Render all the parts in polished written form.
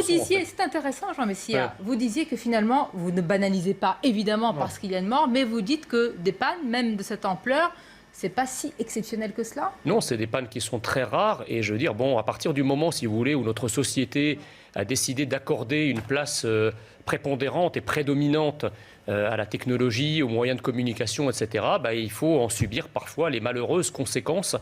vous disiez, c'est intéressant, Jean Messia, vous disiez que finalement, vous ne banalisez pas, évidemment, parce qu'il y a une mort, mais vous dites que des pannes, même de cette ampleur, c'est pas si exceptionnel que cela? Non, c'est des pannes qui sont très rares. Et je veux dire, bon, à partir du moment, si vous voulez, où notre société a décidé d'accorder une place prépondérante et prédominante à la technologie, aux moyens de communication, etc., il faut en subir parfois les malheureuses conséquences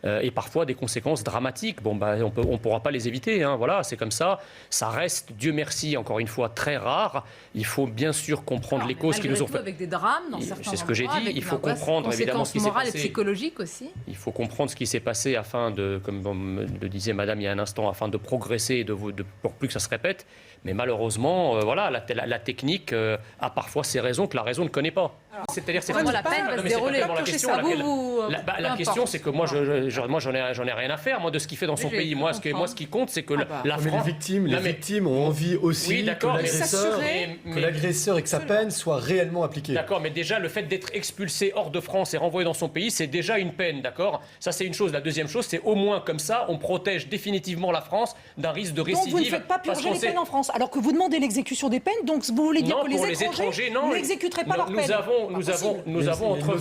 et parfois des conséquences dramatiques. Bon, on ne pourra pas les éviter, hein, voilà, c'est comme ça. Ça reste, Dieu merci, encore une fois, très rare. Il faut bien sûr comprendre les causes qui nous ont fait... avec des drames dans certains endroits. C'est ce que j'ai dit, il faut comprendre évidemment ce qui s'est passé. Conséquences morales et psychologiques aussi. Il faut comprendre ce qui s'est passé afin de, comme le disait Madame il y a un instant, afin de progresser et pour plus que ça se répète. Mais malheureusement, voilà, la technique a parfois ses raisons que la raison ne connaît pas. C'est-à-dire, c'est vraiment la peine va se dérouler. La question, c'est que moi, j'en ai rien à faire, moi, de ce qu'il fait dans son pays. Moi, ce qui compte, c'est que la France. Les victimes ont envie aussi que l'agresseur et que sa peine soit réellement appliquée. D'accord, mais déjà, le fait d'être expulsé hors de France et renvoyé dans son pays, c'est déjà une peine, d'accord? Ça, c'est une chose. La deuxième chose, c'est au moins comme ça, on protège définitivement la France d'un risque de récidive. Donc vous ne faites pas purger les peines en France, alors que vous demandez l'exécution des peines, donc vous voulez dire que les étrangers n'exécuteraient pas leurs peines. Nous avons entre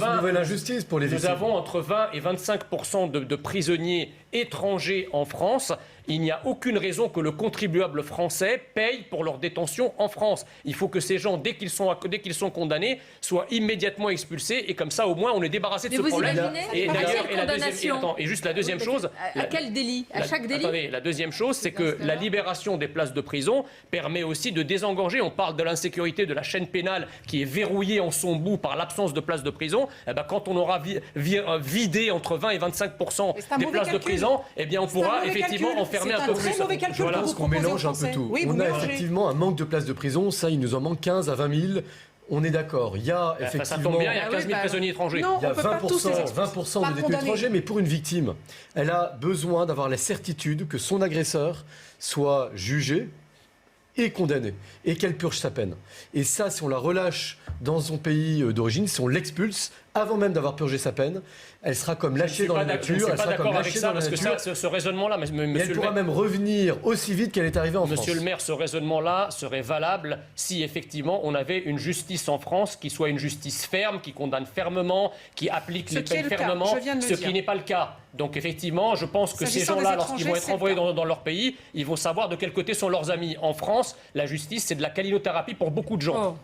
20 et 25% de prisonniers étrangers en France. Il n'y a aucune raison que le contribuable français paye pour leur détention en France. Il faut que ces gens, dès qu'ils sont condamnés, soient immédiatement expulsés. Et comme ça, au moins, on est débarrassé de ce problème. Et d'ailleurs, juste la deuxième chose... À quel délit? À chaque délit? Attendez, la deuxième chose, c'est que la libération des places de prison permet aussi de désengorger. On parle de l'insécurité de la chaîne pénale qui est verrouillée en son bout par l'absence de places de prison. Quand on aura vidé entre 20 et 25% des places de prison, eh bien, on pourra effectivement en faire un peu plus. Voilà, parce qu'on mélange un peu tout. On a effectivement un manque de places de prison. Ça, il nous en manque 15 à 20 000. On est d'accord. Il y a effectivement... Ça tombe bien, il y a 15 000 prisonniers étrangers. Il y a 20% de détenus étrangers, mais pour une victime, elle a besoin d'avoir la certitude que son agresseur soit jugé et condamné, et qu'elle purge sa peine. Et ça, si on la relâche dans son pays d'origine, si on l'expulse, avant même d'avoir purgé sa peine, elle sera comme lâchée dans la nature. Je ne suis pas d'accord avec ça, parce que ce raisonnement-là... Elle pourra même revenir aussi vite qu'elle est arrivée en France. Monsieur le maire, ce raisonnement-là serait valable si, effectivement, on avait une justice en France qui soit une justice ferme, qui condamne fermement, qui applique les peines fermement, ce qui n'est pas le cas. Donc, effectivement, je pense que ces gens-là, lorsqu'ils vont être envoyés dans leur pays, ils vont savoir de quel côté sont leurs amis. En France, la justice, c'est de la calinothérapie pour beaucoup de gens.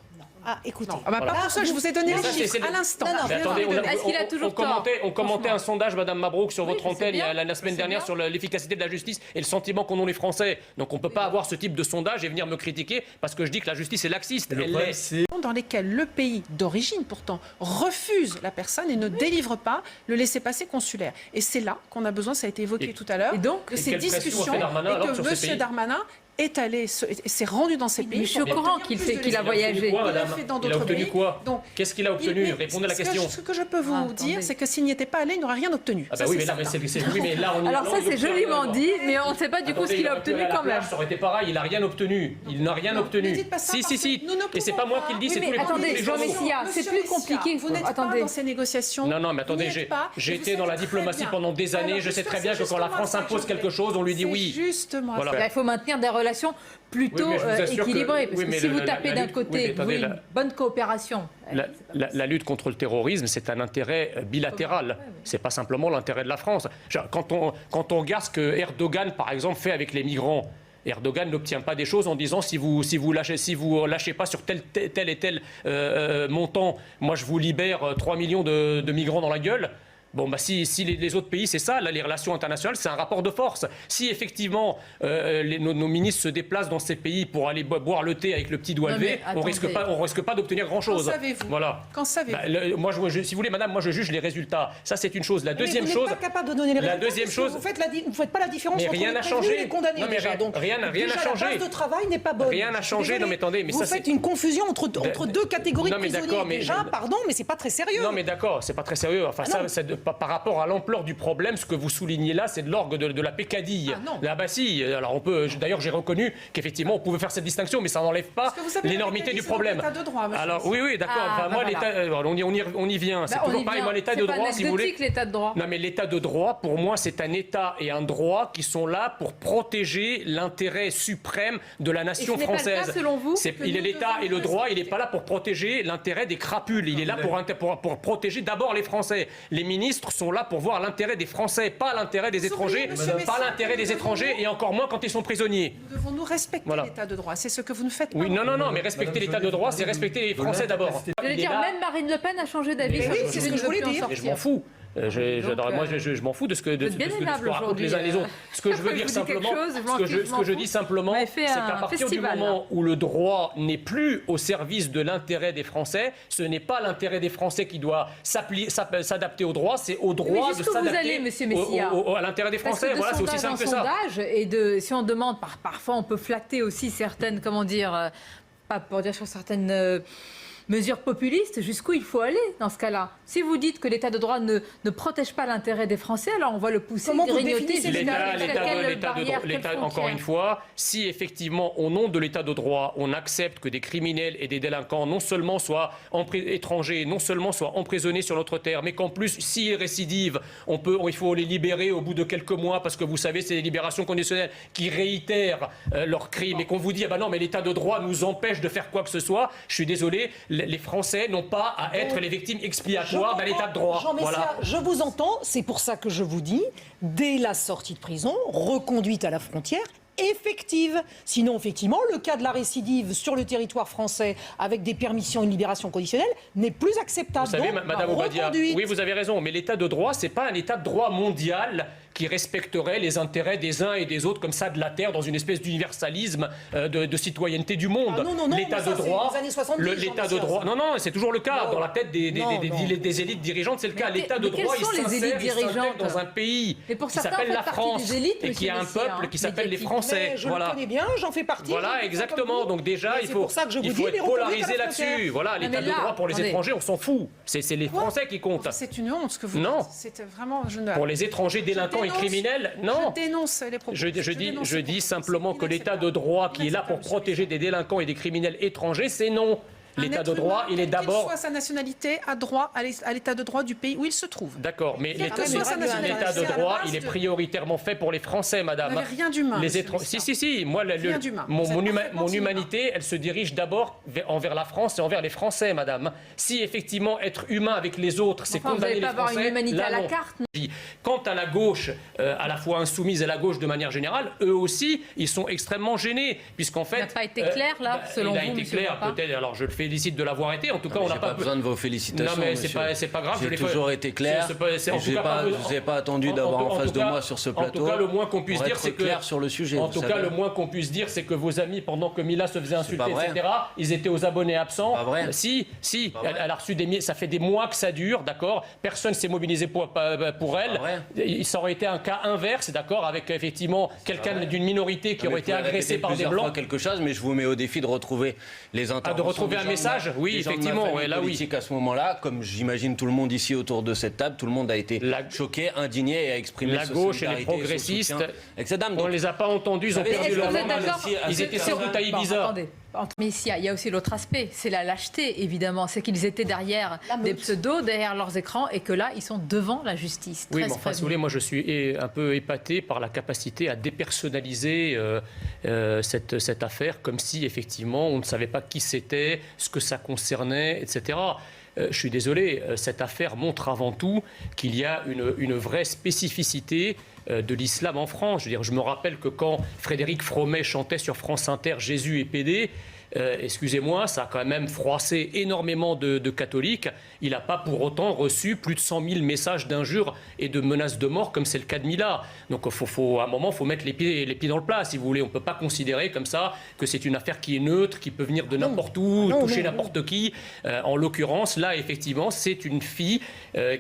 Ah, écoutez. Pas pour ça, je vous ai donné les chiffres à l'instant. Est-ce qu'il a toujours tort? On commentait un sondage, Madame Mabrouk, sur votre antenne la semaine dernière sur l'efficacité de la justice et le sentiment qu'en ont les Français. Donc on ne peut pas avoir ce type de sondage et venir me critiquer parce que je dis que la justice est laxiste. Dans lesquels le pays d'origine, pourtant, refuse la personne et ne délivre pas le laissez-passer consulaire. Et c'est là qu'on a besoin, ça a été évoqué tout à l'heure, de ces discussions et que M. Darmanin est allé, s'est rendu dans ces pays. Je suis au courant qu'il a voyagé. Il a obtenu quoi? Qu'est-ce qu'il a obtenu? Répondez à la question. Ce que je peux vous dire, c'est que s'il n'y était pas allé, il n'aurait rien obtenu. Alors ça, c'est joliment dit, mais on ne sait pas du coup ce qu'il a obtenu quand même. Ça aurait été pareil, il n'a rien obtenu. Il n'a rien obtenu. Si. Et c'est pas moi qui le dis, c'est tous les journaux. Attendez, Jean Messia, c'est plus compliqué. Vous n'êtes pas dans ces négociations. Non, mais attendez, j'ai été dans la diplomatie pendant des années. Je sais très bien que quand la France impose quelque chose, on lui dit oui. Justement. Il faut maintenir des relations plutôt équilibrées. Parce que si vous tapez d'un côté, vous voulez une bonne coopération. La lutte contre le terrorisme, c'est un intérêt bilatéral. C'est pas simplement l'intérêt de la France. Quand on regarde ce que Erdogan, par exemple, fait avec les migrants, Erdogan n'obtient pas des choses en disant si vous lâchez pas sur tel et tel montant, moi je vous libère 3 millions de migrants dans la gueule. Bon, si les autres pays, c'est ça, là, les relations internationales, c'est un rapport de force. Si effectivement nos ministres se déplacent dans ces pays pour aller boire le thé avec le petit doigt levé, on risque pas d'obtenir grand-chose. Quand savez-vous? Voilà. Quand savez-vous? Moi, si vous voulez, madame, moi je juge les résultats. Ça, c'est une chose. La deuxième chose. Vous n'êtes pas capable de donner les résultats. La deuxième chose. Vous faites pas la différence entre les prévenus et les condamnés. Non, mais rien n'a changé. La base de travail n'est pas bonne. Rien n'a changé. Non, mais attendez, vous faites une confusion entre deux catégories de prisonniers. Déjà, pardon, mais c'est pas très sérieux. Non, mais d'accord, c'est pas très sérieux. Enfin, ça, par rapport à l'ampleur du problème, ce que vous soulignez là, c'est de l'orgue de la pécadille. Ah bah si, alors on peut. D'ailleurs, j'ai reconnu qu'effectivement, on pouvait faire cette distinction, mais ça n'enlève pas l'énormité du problème. L'état de droit, alors oui, d'accord. Moi, on y vient. C'est toujours pareil. Moi, l'état de droit, si vous voulez. L'état de droit. Non, mais l'état de droit, pour moi, c'est un état et un droit qui sont là pour protéger l'intérêt suprême de la nation française. Pas le cas, selon vous, il est l'État et le droit, il n'est pas là pour protéger l'intérêt des crapules. Il est là pour protéger d'abord les Français. Les ministres sont là pour voir l'intérêt des Français, pas l'intérêt des étrangers, pas l'intérêt des étrangers et encore moins quand ils sont prisonniers. Nous devons nous respecter l'état de droit. C'est ce que vous ne faites pas. Oui, non, mais respecter l'état de droit, c'est respecter les Français d'abord. Je veux dire, même Marine Le Pen a changé d'avis. Oui, c'est ce que je voulais dire. Mais je m'en fous. Je m'en fous de ce que racontent les uns et les autres. Ce que je veux dire simplement, ce que je dis simplement, c'est qu'à partir du moment où le droit n'est plus au service de l'intérêt des Français, ce n'est pas l'intérêt des Français qui doit s'adapter au droit, c'est au droit de s'adapter à l'intérêt des Français. Voilà, c'est aussi simple que ça. Et si on demande, parfois on peut flatter aussi certaines, pas pour dire sur certaines mesures populistes, jusqu'où il faut aller dans ce cas-là. Si vous dites que l'état de droit ne protège pas l'intérêt des Français, alors on va le pousser, grignoter. L'État, encore une fois, si effectivement, au nom de l'état de droit, on accepte que des criminels et des délinquants non seulement soient étrangers, non seulement soient emprisonnés sur notre terre, mais qu'en plus, s'ils récidivent, il faut les libérer au bout de quelques mois, parce que vous savez, c'est des libérations conditionnelles qui réitèrent leurs crimes, et qu'on vous dit, ah ben non, mais l'état de droit nous empêche de faire quoi que ce soit, je suis désolé, les Français n'ont pas à être les victimes expiatoires d'un état de droit. Jean Messia, je vous entends, c'est pour ça que je vous dis, dès la sortie de prison, reconduite à la frontière, effective. Sinon, effectivement, le cas de la récidive sur le territoire français avec des permissions et une libération conditionnelle n'est plus acceptable. Vous savez, Madame Obadia, oui, vous avez raison, mais l'état de droit, c'est pas un état de droit mondial qui respecterait les intérêts des uns et des autres comme ça de la terre dans une espèce d'universalisme de citoyenneté du monde. L'état de droit, l'état de droit. Non, c'est toujours le cas dans la tête des élites dirigeantes, c'est le cas. L'état de droit, il s'intègre dans un pays qui s'appelle la France et qui a un peuple qui s'appelle les Français. Je le connais bien, j'en fais partie. Voilà, exactement. Donc déjà, il faut être polarisé là-dessus. Voilà, l'état de droit pour les étrangers, on s'en fout. C'est les Français qui comptent. C'est une honte ce que vous dites. Non. C'est vraiment. Pour les étrangers délinquants et criminels, non. Je dénonce les propos. Je dis simplement que l'état de droit qui est là pour protéger des délinquants et des criminels étrangers, c'est non. L'état de droit, il est d'abord. Quelle que soit sa nationalité, a droit à l'état de droit du pays où il se trouve. D'accord, mais l'état de droit, il est prioritairement fait pour les Français, madame. Vous n'avez rien d'humain. Si. Moi, mon humanité, elle se dirige d'abord envers la France et envers les Français, madame. Si effectivement être humain avec les autres, c'est condamner les Français. Vous n'allez pas avoir une humanité à la carte. Quant à la gauche, à la fois insoumise et la gauche de manière générale, eux aussi, ils sont extrêmement gênés, puisqu'en fait. Ça n'a pas été clair là, selon vous. Il a été clair, peut-être. Alors je le félicite de l'avoir été. En tout cas, on n'a pas besoin de vos félicitations. Non, mais c'est pas grave. J'ai toujours été clair. Je n'ai pas attendu d'avoir en face de moi sur ce plateau. En tout cas, le moins qu'on puisse dire, c'est que clair sur le sujet. En tout cas, le moins qu'on puisse dire, c'est que vos amis, pendant que Mila se faisait insulter, etc., ils étaient aux abonnés absents. Pas vrai. Si, elle a reçu des. Ça fait des mois que ça dure, d'accord. Personne s'est mobilisé pour elle. Ça aurait été un cas inverse, d'accord, avec effectivement quelqu'un d'une minorité qui aurait été agressé par des blancs. Quelque chose, mais je vous mets au défi de retrouver les interventions. De retrouver un message. Oui, effectivement, là oui. À ce moment-là, comme j'imagine tout le monde ici autour de cette table, tout le monde a été choqué, indigné et a exprimé la gauche et les progressistes. On ne les a pas entendus, ils ont perdu leur langue. Ils étaient sans doute à Ibiza. Mais il y a aussi l'autre aspect, c'est la lâcheté, évidemment. C'est qu'ils étaient derrière des pseudos, derrière leurs écrans, et que là, ils sont devant la justice. Oui, mais enfin, si vous voulez, moi, je suis un peu épaté par la capacité à dépersonnaliser cette affaire, comme si, effectivement, on ne savait pas qui c'était, ce que ça concernait, etc. Je suis désolé, cette affaire montre avant tout qu'il y a une vraie spécificité de l'islam en France. Je veux dire, je me rappelle que quand Frédéric Fromet chantait sur France Inter « Jésus est pédé », excusez-moi, ça a quand même froissé énormément de catholiques. Il n'a pas pour autant reçu plus de 100 000 messages d'injures et de menaces de mort, comme c'est le cas de Mila. Donc, à un moment, il faut mettre les pieds dans le plat, si vous voulez. On ne peut pas considérer comme ça que c'est une affaire qui est neutre, qui peut venir de n'importe où, toucher n'importe qui. En l'occurrence, là, effectivement, c'est une fille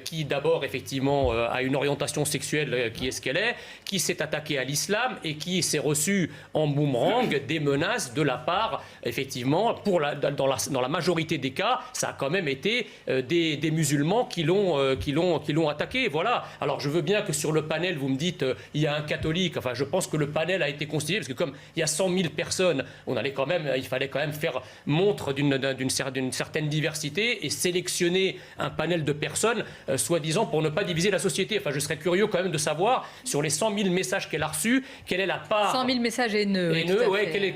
qui, d'abord, effectivement, a une orientation sexuelle qui est ce qu'elle YPG, qui s'est attaqué à l'islam et qui s'est reçu en boomerang des menaces de la part, effectivement, dans la majorité des cas, ça a quand même été des musulmans qui l'ont attaqué. Voilà. Alors je veux bien que sur le panel, vous me dites, il y a un catholique. Enfin, je pense que le panel a été constitué, parce que comme il y a 100 000 personnes, il fallait quand même faire montre d'une certaine diversité et sélectionner un panel de personnes, soi-disant, pour ne pas diviser la société. Enfin, je serais curieux quand même de savoir, sur les 100 000 messages qu'elle a reçus, quelle est la part... 100 000 messages haineux.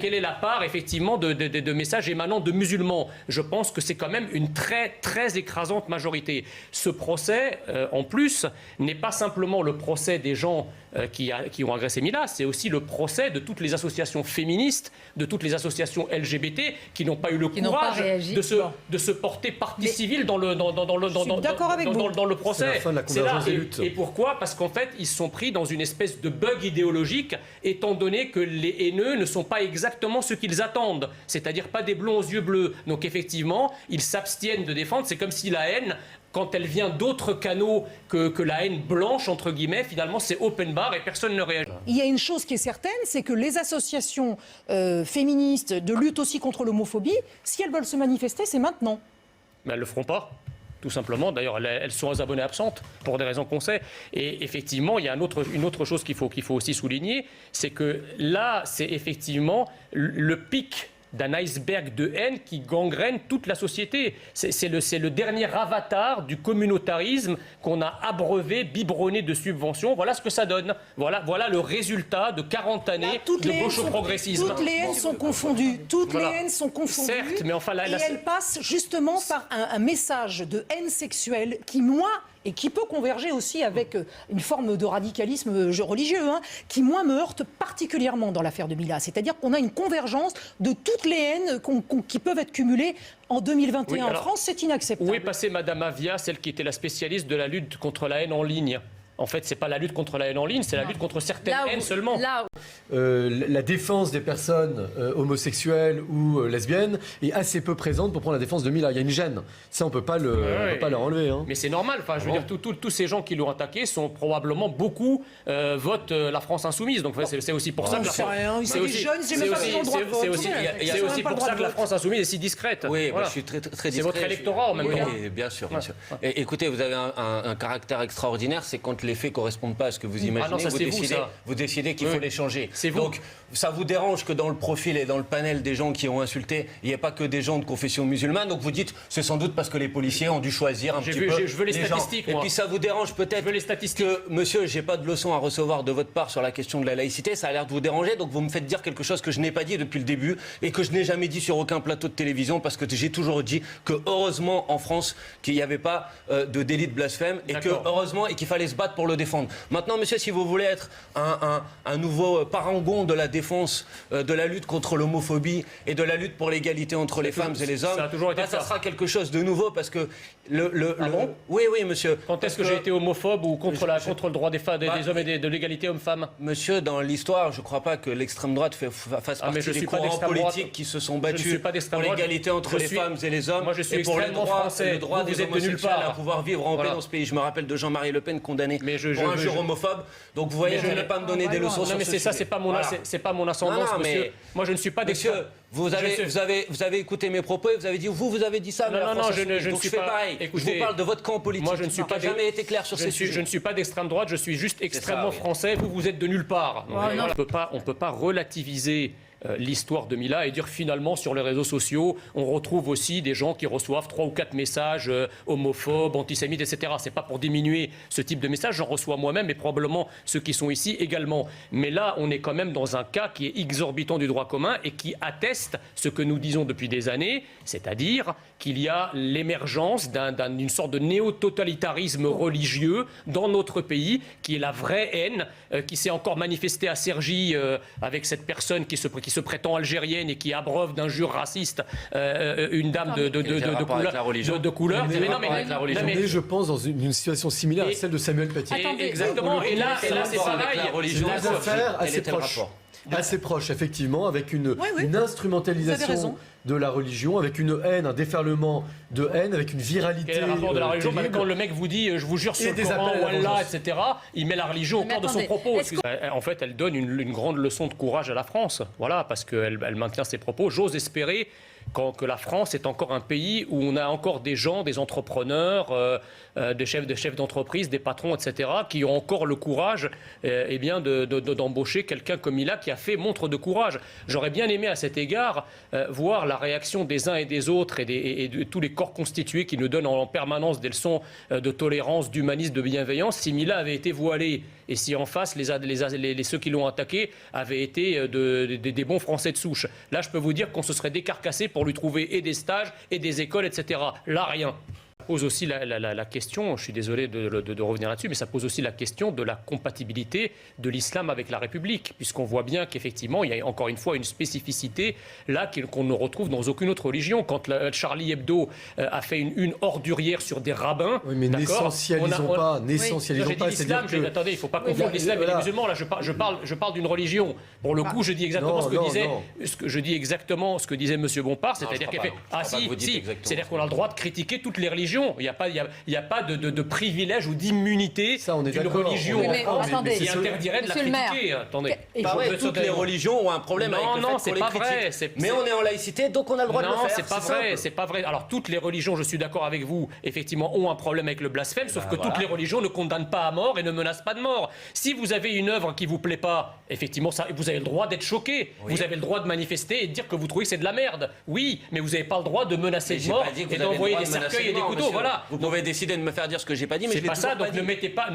Quelle est la part, effectivement, de messages émanant de musulmans. Je pense que c'est quand même une très, très écrasante majorité. Ce procès, en plus, n'est pas simplement le procès des gens qui ont agressé Mila, c'est aussi le procès de toutes les associations féministes, de toutes les associations LGBT qui n'ont pas eu le courage de se porter partie civile dans le procès. C'est la fin de la convergence des luttes. Et pourquoi ? Parce qu'en fait, ils sont pris dans une espèce de bug idéologique, étant donné que les haineux ne sont pas exactement ce qu'ils attendent, c'est-à-dire pas des blonds aux yeux bleus. Donc effectivement, ils s'abstiennent de défendre. C'est comme si la haine, quand elle vient d'autres canaux que la haine blanche, entre guillemets, finalement, c'est open bar et personne ne réagit. Il y a une chose qui est certaine, c'est que les associations féministes de lutte aussi contre l'homophobie, si elles veulent se manifester, c'est maintenant. Mais elles ne le feront pas. Tout simplement. D'ailleurs, elles sont aux abonnés absentes pour des raisons qu'on sait. Et effectivement, il y a une autre chose qu'il faut aussi souligner, c'est que là, c'est effectivement le pic d'un iceberg de haine qui gangrène toute la société. C'est le dernier avatar du communautarisme qu'on a abreuvé, biberonné de subventions. Voilà ce que ça donne. Voilà le résultat de 40 années de gauche au progressisme. Toutes les haines sont confondues. Toutes les haines sont confondues. Certes, mais enfin et elles passent justement par un message de haine sexuelle qui, et qui peut converger aussi avec une forme de radicalisme religieux, qui, moi, me heurte particulièrement dans l'affaire de Mila. C'est-à-dire qu'on a une convergence de toutes les haines qui peuvent être cumulées en 2021 en France. C'est inacceptable. Où est passée Madame Avia, celle qui était la spécialiste de la lutte contre la haine en ligne ? En fait, ce n'est pas la lutte contre la haine en ligne, c'est la lutte contre certaines haines seulement. La défense des personnes homosexuelles ou lesbiennes est assez peu présente pour prendre la défense de Mila. Il y a une gêne. Ça, on ne peut pas leur enlever. Mais c'est normal. Enfin, je veux dire, tous ces gens qui l'ont attaqué sont probablement beaucoup votent la France insoumise. Donc c'est aussi pour ça que la France... C'est aussi pour ça que la France insoumise est si discrète. Oui, moi, je suis très discret. C'est votre électorat en même temps. Oui, bien sûr. Et, écoutez, vous avez un caractère extraordinaire, c'est quand les faits ne correspondent pas à ce que vous imaginez, vous décidez qu'il faut les changer. Donc, ça vous dérange que dans le profil et dans le panel des gens qui ont insulté, il n'y ait pas que des gens de confession musulmane. Donc vous dites, c'est sans doute parce que les policiers ont dû choisir un petit peu. Je veux les statistiques, gens. Et puis ça vous dérange peut-être que, monsieur, j'ai pas de leçon à recevoir de votre part sur la question de la laïcité. Ça a l'air de vous déranger. Donc vous me faites dire quelque chose que je n'ai pas dit depuis le début et que je n'ai jamais dit sur aucun plateau de télévision, parce que j'ai toujours dit que heureusement en France qu'il n'y avait pas de délit de blasphème et que heureusement et qu'il fallait se battre pour le défendre. Maintenant, monsieur, si vous voulez être un nouveau parangon de la défense de la lutte contre l'homophobie et de la lutte pour l'égalité entre les femmes et les hommes, ça sera quelque chose de nouveau, parce que bon oui, monsieur. Quand est-ce que j'ai été homophobe ou contre le droit des hommes et de l'égalité hommes-femmes ? Monsieur, dans l'histoire, je ne crois pas que l'extrême droite fasse partie des courants politiques qui se sont battus pour l'égalité entre les femmes et les hommes. Moi, je suis et pour le droit des homosexuels à pouvoir vivre en paix dans ce pays. Je me rappelle de Jean-Marie Le Pen condamné pour injure homophobe. Donc vous voyez, je ne vais pas me donner des leçons sur ce sujet. Ça, c'est pas mon ascendance, monsieur. Moi, je ne suis pas d'extrême. Vous avez écouté mes propos et vous avez dit, vous avez dit ça. Non, je ne suis pas pareil. Écoutez, je vous parle de votre camp politique. Moi, je ne suis pas jamais été clair sur ces sujets. Je ne suis pas d'extrême droite, je suis juste extrêmement français. Vous êtes de nulle part. On peut pas relativiser l'histoire de Mila et dire finalement sur les réseaux sociaux on retrouve aussi des gens qui reçoivent 3 ou 4 messages homophobes, antisémites, etc. C'est pas pour diminuer ce type de messages, j'en reçois moi-même et probablement ceux qui sont ici également. Mais là on est quand même dans un cas qui est exorbitant du droit commun et qui atteste ce que nous disons depuis des années, c'est-à-dire qu'il y a l'émergence d'une sorte de néo-totalitarisme religieux dans notre pays, qui est la vraie haine, qui s'est encore manifestée à Cergy avec cette personne qui se prétend algérienne et qui abreuve d'injures racistes une dame de couleur. On est, je pense, dans une situation similaire à celle de Samuel Paty. Exactement. Et là, c'est pareil. C'est une affaire assez proche. Assez proche, effectivement, avec une instrumentalisation de la religion, avec une haine, un déferlement de haine, avec une viralité. Quel est le rapport de la religion? terrible. Quand le mec vous dit je vous jure sur le Coran, Allah, etc., il met la religion au cœur de son propos. En fait, elle donne une grande leçon de courage à la France. Voilà, parce qu'elle maintient ses propos. J'ose espérer que la France est encore un pays où on a encore des gens, des entrepreneurs, des chefs d'entreprise, des patrons, etc., qui ont encore le courage d'embaucher quelqu'un comme il a, qui a fait montre de courage. J'aurais bien aimé à cet égard voir la réaction des uns et des autres et de tous les corps constitués qui nous donnent en permanence des leçons de tolérance, d'humanisme, de bienveillance, si Mila avait été voilée et si en face ceux qui l'ont attaqué avaient été des bons Français de souche. Là, je peux vous dire qu'on se serait décarcassé pour lui trouver et des stages et des écoles, etc. Là, rien. Ça pose aussi la question, je suis désolé de revenir là-dessus, mais ça pose aussi la question de la compatibilité de l'islam avec la République, puisqu'on voit bien qu'effectivement, il y a encore une fois une spécificité là qu'on ne retrouve dans aucune autre religion. Quand Charlie Hebdo a fait une ordurière sur des rabbins, oui, mais n'essentialisons pas. L'islam, attendez, il ne faut pas confondre l'islam et les musulmans. Là, je parle d'une religion. Pour le coup, je dis exactement ce que disait M. Bompard, c'est-à-dire qu'il fait c'est-à-dire qu'on a le droit de critiquer toutes les religions. Il n'y a pas de privilège ou d'immunité d'une religion qui interdirait de la critiquer. Attendez. Toutes les religions ont un problème avec le fait qu'on les critique. Mais on est en laïcité, donc on a le droit de le faire. C'est pas vrai. Alors toutes les religions, je suis d'accord avec vous, effectivement, ont un problème avec le blasphème, sauf que toutes les religions ne condamnent pas à mort et ne menacent pas de mort. Si vous avez une œuvre qui vous plaît pas, effectivement, vous avez le droit d'être choqué. Oui. Vous avez le droit de manifester et de dire que vous trouvez que c'est de la merde. Oui, mais vous n'avez pas le droit de menacer de mort et d'envoyer des cercueils et des couteaux. Voilà. Vous pouvez décider de me faire dire ce que j'ai pas dit, mais c'est pas ça. Donc ne mettez pas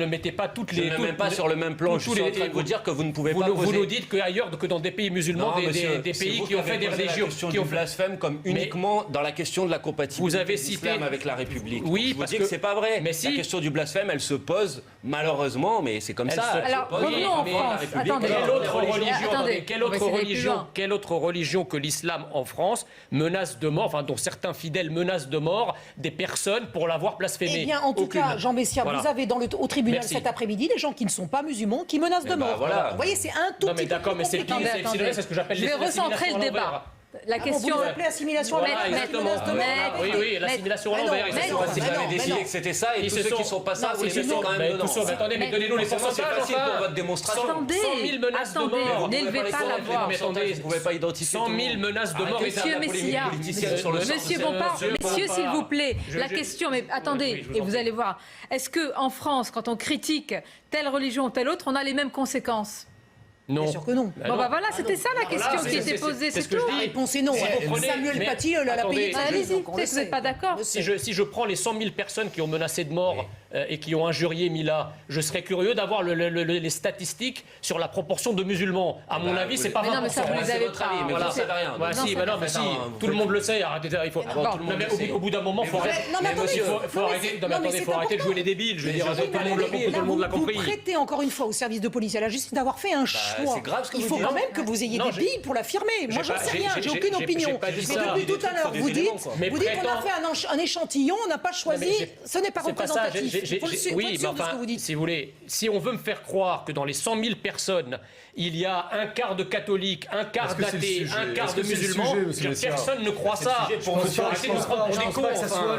toutes les. Je ne mets pas sur le même plan. Je suis en train de vous dire que vous ne pouvez pas. Vous nous dites qu'ailleurs, que dans des pays musulmans, des pays qui ont fait des religions qui ont blasphème comme uniquement dans la question de la compatibilité de l'islam avec la République. Oui, parce que c'est pas vrai. Mais la question du blasphème, elle se pose malheureusement, mais c'est comme ça. Alors revenons en France. Quelle autre religion que l'islam en France menace de mort, enfin dont certains fidèles menacent de mort des personnes pour l'avoir blasphémé? Eh bien, en tout cas, Jean Messia, vous avez au tribunal cet après-midi des gens qui ne sont pas musulmans qui menacent de mort. Vous voyez, c'est un tout petit peu compliqué. C'est ce que j'appelle je vais recentrer le débat. La question. Vous l'appelez assimilation à l'envers. Oui, l'assimilation à l'envers. Ils avaient décidé que c'était ça et tous ceux qui ne sont pas ça, vous les mettez quand même dedans. Attendez, mais donnez-nous les pourcentages. C'est facile pour votre démonstration. 100 000 menaces de mort. N'élevez pas la voix. Vous ne pouvez pas identifier 100 000 menaces de mort. Monsieur Messia, Monsieur Bompard, messieurs, s'il vous plaît, la question, mais attendez, et vous allez voir, est-ce qu'en France, quand on critique telle religion ou telle autre, on a les mêmes conséquences? Non. Bien sûr que non. Bon, bah voilà, c'était ça la question qui était posée, c'est tout. La réponse est non. Samuel Paty l'a payé. Allez-y, peut-être que vous n'êtes pas d'accord. Si je prends les 100 000 personnes qui ont menacé de mort et qui ont injurié Mila, je serais curieux d'avoir les statistiques sur la proportion de musulmans. À mon avis, c'est pas 20%. Mais non, mais ça, vous les avez pas. Mais vous ne savez rien. Mais si, tout le monde le sait. Au bout d'un moment, il faut arrêter de jouer les débiles. Je veux dire, tout le monde l'a compris. Vous prêtez encore une fois au service de police et à la justice d'avoir fait un choix. C'est grave ce que vous dites. Il faut quand même que vous ayez des billes pour l'affirmer. Moi, j'en sais rien, j'ai aucune opinion. Mais depuis tout à l'heure, vous dites qu'on a fait un échantillon, on n'a pas choisi, ce n'est pas représentatif. Il faut le sûr de ce que vous dites. Si vous voulez, si on veut me faire croire que dans les 100 000 personnes, il y a un quart de catholiques, un quart d'athées, un quart de musulmans, personne ne croit ça. Je pense pas que ça soit